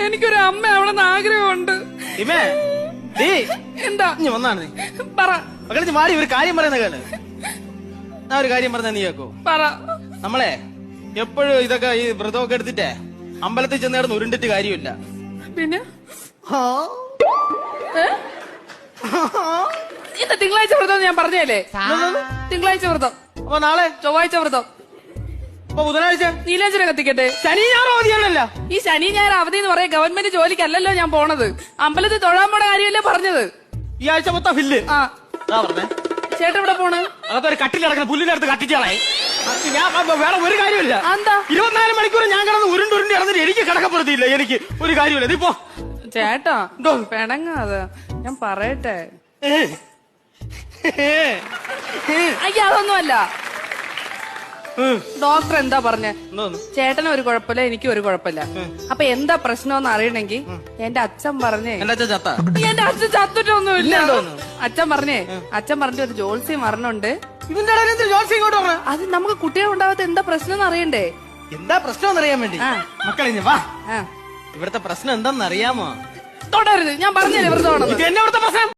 എനിക്കൊരു അമ്മ ആവണമെന്ന് ആഗ്രഹമുണ്ട്. എന്താ വന്നാണ് നീ പറ മകളെ മാറി ഒരു കാര്യം പറയുന്ന കേള്. ഞാൻ ഒരു കാര്യം പറഞ്ഞ നീ കേക്കോ? പറ. നമ്മളെ എപ്പോഴും ഇതൊക്കെ ഈ വ്രതമൊക്കെ എടുത്തിട്ടേ അമ്പലത്തിൽ ചെന്ന് കിടന്ന് ഉരുണ്ടിട്ട് കാര്യമില്ല. പിന്നെ ഇന്ന് തിങ്കളാഴ്ച വ്രതം ഞാൻ പറഞ്ഞല്ലേ? തിങ്കളാഴ്ച വ്രതം. അപ്പൊ നാളെ ചൊവ്വാഴ്ച വ്രതം. അപ്പൊ ബുധനാഴ്ച നീലാഞ്ചന കത്തിക്കട്ടെ. ശനി ഞായർ അവധിയാണല്ലോ. ഈ ശനി ഞായർ അവധി എന്ന് പറയാം ഗവൺമെന്റ് ജോലിക്കല്ലല്ലോ ഞാൻ പോണത്. അമ്പലത്തിൽ തൊഴാൻ പോണ കാര്യമല്ലേ പറഞ്ഞത്. ഈ ആഴ്ച മൊത്തം ഫില്ല്. ആ പറഞ്ഞേ ചേട്ടൻ ഇവിടെ പോണ്. അതൊരു കട്ടിൽ കിടക്കുന്ന പുല്ലിനടുത്ത് കട്ടിച്ചാളെ. ഞാൻ വേറെ ഒരു കാര്യമില്ല. എന്താ 24 മണിക്കൂർ ഞാൻ കിടന്ന് ഉരുണ്ട് കിടന്നിട്ട് എനിക്ക് കിടക്കപ്പെടുത്തിയില്ല. എനിക്ക് ഒരു കാര്യമില്ല. നീ പോ ചേട്ടാ. പെണങ്ങാതെ ഞാൻ പറയട്ടെ. അയ്യ അതൊന്നുമല്ല. ഡോക്ടർ എന്താ പറഞ്ഞ? ചേട്ടന് ഒരു കുഴപ്പമില്ല, എനിക്കും ഒരു കുഴപ്പമില്ല. അപ്പൊ എന്താ പ്രശ്നം അറിയണമെങ്കിൽ എന്റെ അച്ഛൻ പറഞ്ഞേ. എന്റെ അച്ഛൻ ചത്തിട്ടൊന്നുമില്ല. അച്ഛൻ പറഞ്ഞ ഒരു ജോത്സ്യം മരണുണ്ട്. അത് നമുക്ക് കുട്ടികൾ ഉണ്ടാവാത്ത എന്താ പ്രശ്നം അറിയണ്ടേ? എന്താ പ്രശ്നം അറിയാൻ വേണ്ടി മക്കളെ വാ. ഇവിടുത്തെ പ്രശ്നം എന്താണെന്ന് അറിയാമോ? തൊടരുത്. ഞാൻ പറഞ്ഞല്ലേ വെറുതെ ഇവിടുത്തെ പ്രശ്നം